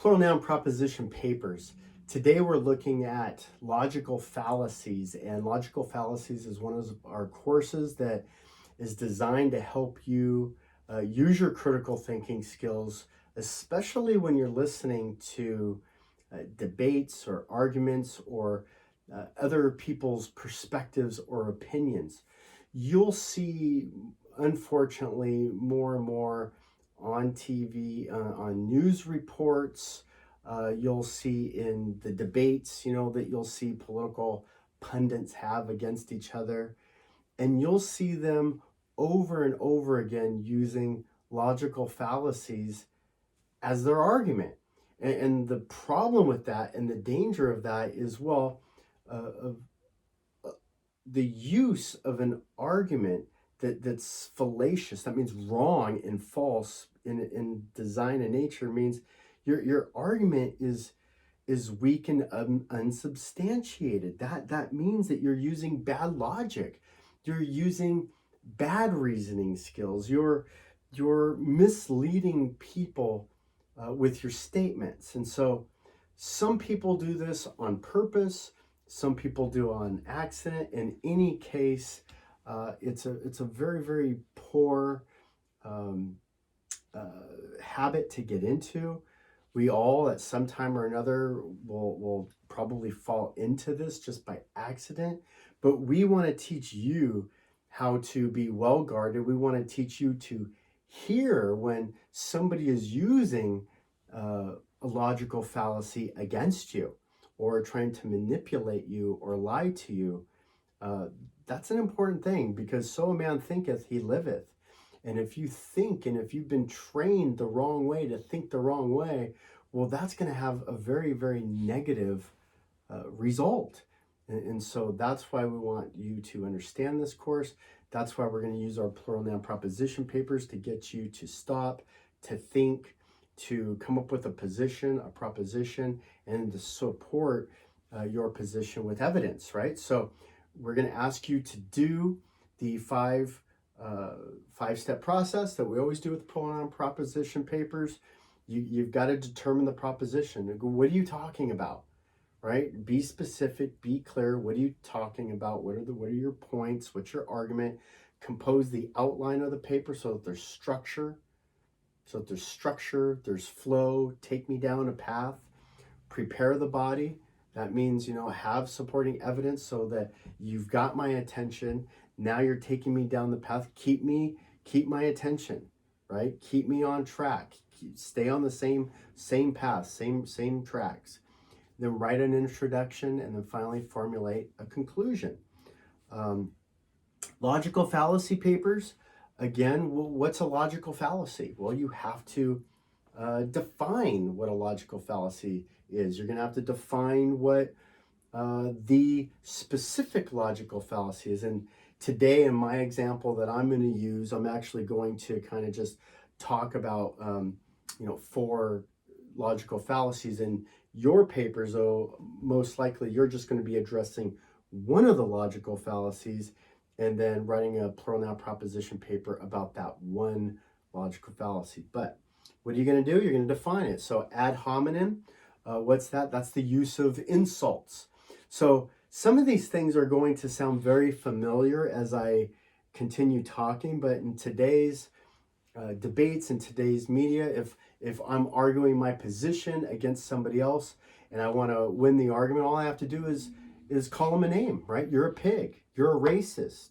Plural Noun Proposition papers. Today we're looking at logical fallacies, and logical fallacies is one of our courses that is designed to help you use your critical thinking skills, especially when you're listening to debates or arguments or other people's perspectives or opinions. You'll see, unfortunately, more and more on TV, on news reports. You'll see in the debates, that you'll see political pundits have against each other. And you'll see them over and over again using logical fallacies as their argument. And the problem with that and the danger of that is, the use of an argument that's fallacious, that means wrong and false in design and nature, means your argument is weak and unsubstantiated. That means that you're using bad logic. You're using bad reasoning skills. You're misleading people with your statements. And so some people do this on purpose. Some people do on accident. In any case, it's a very, very poor habit to get into. We all, at some time or another, will probably fall into this just by accident. But we want to teach you how to be well guarded. We want to teach you to hear when somebody is using a logical fallacy against you, or trying to manipulate you or lie to you. That's an important thing, because so a man thinketh, he liveth. And if you think, and if you've been trained the wrong way to think the wrong way, well, that's going to have a very, very negative result. And so that's why we want you to understand this course. That's why we're going to use our plural noun proposition papers to get you to stop, to think, to come up with a position, a proposition, and to support your position with evidence, right? So we're going to ask you to do the five-step process that we always do with plural noun proposition papers. You've got to determine the proposition. What are you talking about, right? Be specific, be clear. What are you talking about? What are your points? What's your argument? Compose the outline of the paper so that there's structure. There's flow. Take me down a path. Prepare the body. That means, have supporting evidence so that you've got my attention. Now you're taking me down the path. Keep my attention, right? Keep me on track. Stay on the same path, same tracks. Then write an introduction, and then finally formulate a conclusion. Logical fallacy papers. Again, what's a logical fallacy? Well, you have to define what a logical fallacy is. You're going to have to define what the specific logical fallacy is. And today, in my example that I'm going to use, I'm actually going to kind of just talk about 4 logical fallacies. In your papers, though, most likely you're just going to be addressing one of the logical fallacies, and then writing a plural noun proposition paper about that one logical fallacy. But what are you going to do? You're going to define it. So ad hominem, what's that? That's the use of insults. So some of these things are going to sound very familiar as I continue talking, but in today's debates, in today's media, if I'm arguing my position against somebody else and I want to win the argument, all I have to do is call them a name, right? You're a pig. You're a racist.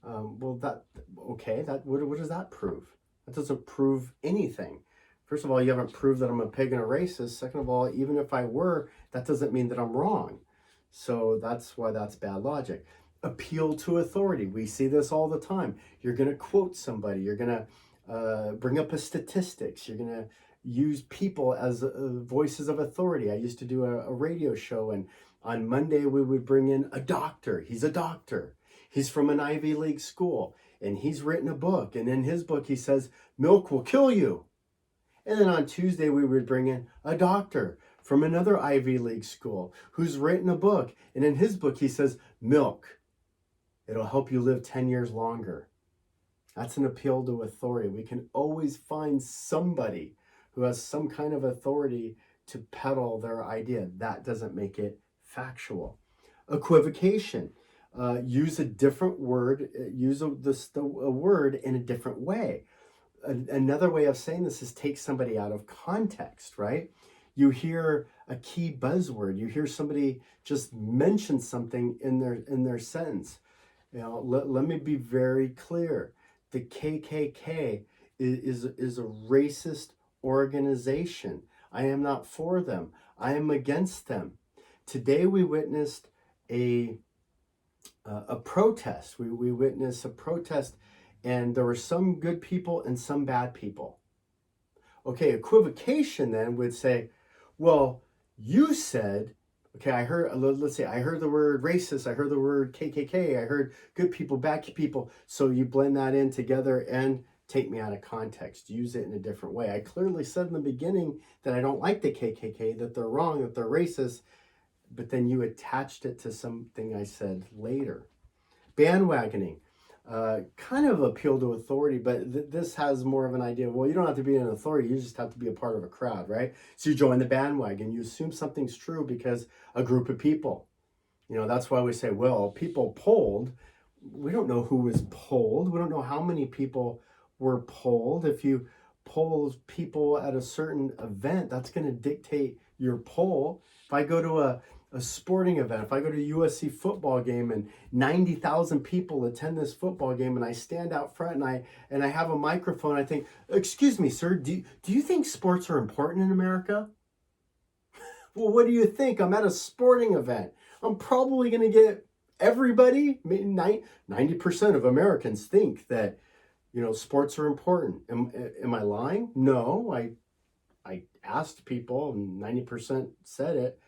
What does that prove? That doesn't prove anything. First of all, you haven't proved that I'm a pig and a racist. Second of all, even if I were, that doesn't mean that I'm wrong. So that's why that's bad logic. Appeal to authority. We see this all the time. You're going to quote somebody. You're going to bring up a statistics. You're going to use people as voices of authority. I used to do a radio show, and on Monday we would bring in a doctor. He's a doctor. He's from an Ivy League school, and he's written a book. And in his book, he says, milk will kill you. And then on Tuesday, we would bring in a doctor from another Ivy League school who's written a book. And in his book, he says, milk, it'll help you live 10 years longer. That's an appeal to authority. We can always find somebody who has some kind of authority to peddle their idea. That doesn't make it factual. Equivocation. Use a different word, use a word in a different way. Another way of saying this is take somebody out of context, right? You hear a key buzzword, you hear somebody just mention something in their sentence. Let me be very clear. The KKK is a racist organization. I am not for them. I am against them. Today we witnessed a protest. We witnessed a protest, and there were some good people and some bad people. Okay, equivocation then would say, well, you said, okay, let's say I heard the word racist, I heard the word KKK, I heard good people, bad people. So you blend that in together and take me out of context, use it in a different way. I clearly said in the beginning that I don't like the KKK, that they're wrong, that they're racist, but then you attached it to something I said later. Bandwagoning. Kind of appeal to authority, but this has more of an idea. Well, you don't have to be an authority, you just have to be a part of a crowd, right? So you join the bandwagon, you assume something's true because a group of people. That's why we say, well, people polled. We don't know who was polled. We don't know how many people were polled. If you poll people at a certain event, that's going to dictate your poll. If I go to a sporting event, if I go to a USC football game and 90,000 people attend this football game and I stand out front and I have a microphone, I think, excuse me, sir, do you think sports are important in America? Well, what do you think? I'm at a sporting event. I'm probably going to get everybody, 90% of Americans think that, sports are important. Am I lying? No, I asked people and 90% said it.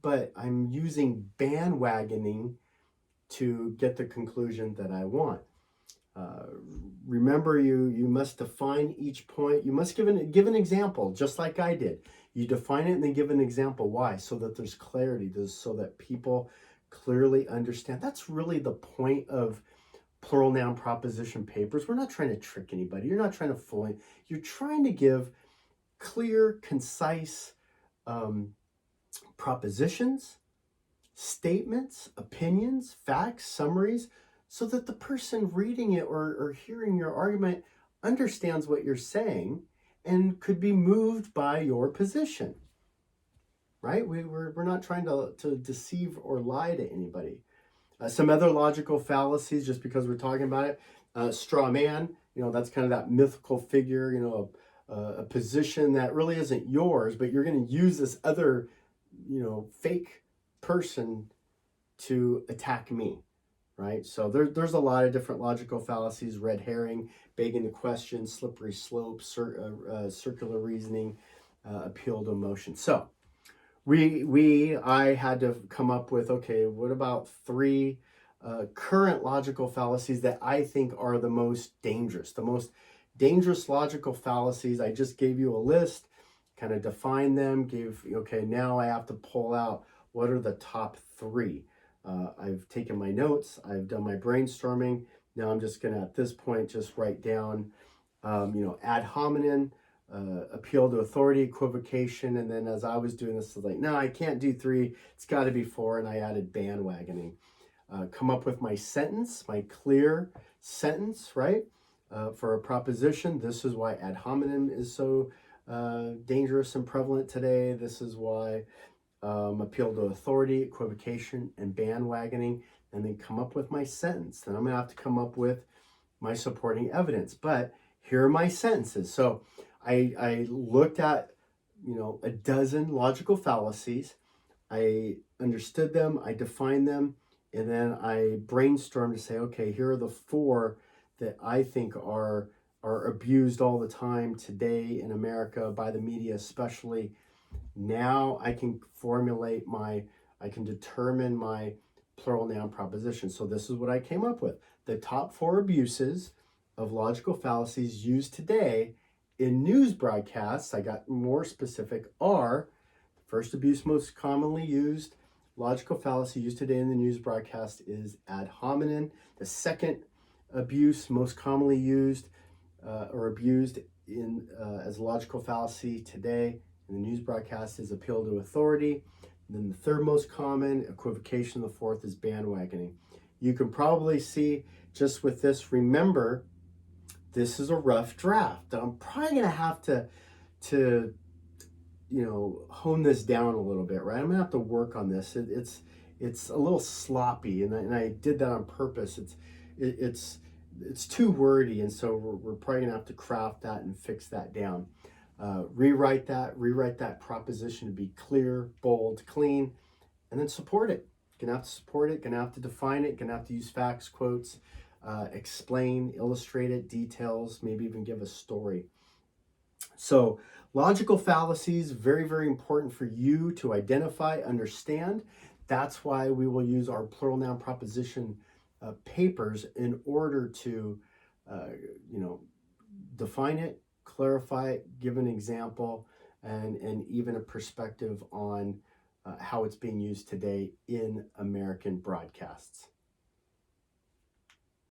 But I'm using bandwagoning to get the conclusion that I want. Remember, you must define each point. You must give an example, just like I did. You define it and then give an example. Why? So that there's clarity, so that people clearly understand. That's really the point of plural noun proposition papers. We're not trying to trick anybody. You're not trying to fool it. You're trying to give clear, concise propositions, statements, opinions, facts, summaries, so that the person reading it or hearing your argument understands what you're saying and could be moved by your position, right? We're not trying to deceive or lie to anybody. Some other logical fallacies, just because we're talking about it, straw man, that's kind of that mythical figure, a position that really isn't yours, but you're going to use this other fake person to attack me, right? So there's a lot of different logical fallacies: red herring, begging the question, slippery slope, circular reasoning, appeal to emotion. So I had to come up with, okay, what about 3 current logical fallacies that I think are the most dangerous logical fallacies. I just gave you a list, kind of define them, now I have to pull out what are the top 3. I've taken my notes, I've done my brainstorming. Now I'm just going to, at this point, just write down, ad hominem, appeal to authority, equivocation, and then as I was doing this, I was like, no, I can't do 3, it's got to be 4, and I added bandwagoning. Come up with my sentence, my clear sentence, right? For a proposition. This is why ad hominem is so dangerous and prevalent today. This is why appeal to authority, equivocation, and bandwagoning, and then come up with my sentence. Then I'm going to have to come up with my supporting evidence. But here are my sentences. So I looked at, a dozen logical fallacies. I understood them, I defined them, and then I brainstormed to say, okay, here are the 4 that I think are abused all the time today in America by the media, especially. Now I can determine my plural noun proposition. So this is what I came up with. The top 4 abuses of logical fallacies used today in news broadcasts, I got more specific, are: first abuse most commonly used logical fallacy used today in the news broadcast is ad hominem. The second abuse most commonly used or abused as a logical fallacy today in the news broadcast is appeal to authority. And then the third most common, equivocation. The fourth is bandwagoning. You can probably see just with this, remember, this is a rough draft. I'm probably going to have to hone this down a little bit, right? I'm going to have to work on this. It's a little sloppy, and I did that on purpose. It's too wordy, and so we're probably going to have to craft that and fix that down. Rewrite that proposition to be clear, bold, clean, and then support it. Gonna have to support it, gonna have to define it, gonna have to use facts, quotes, explain, illustrate it, details, maybe even give a story. So logical fallacies, very, very important for you to identify, understand. That's why we will use our plural noun proposition papers in order to, define it, clarify it, give an example, and even a perspective on how it's being used today in American broadcasts.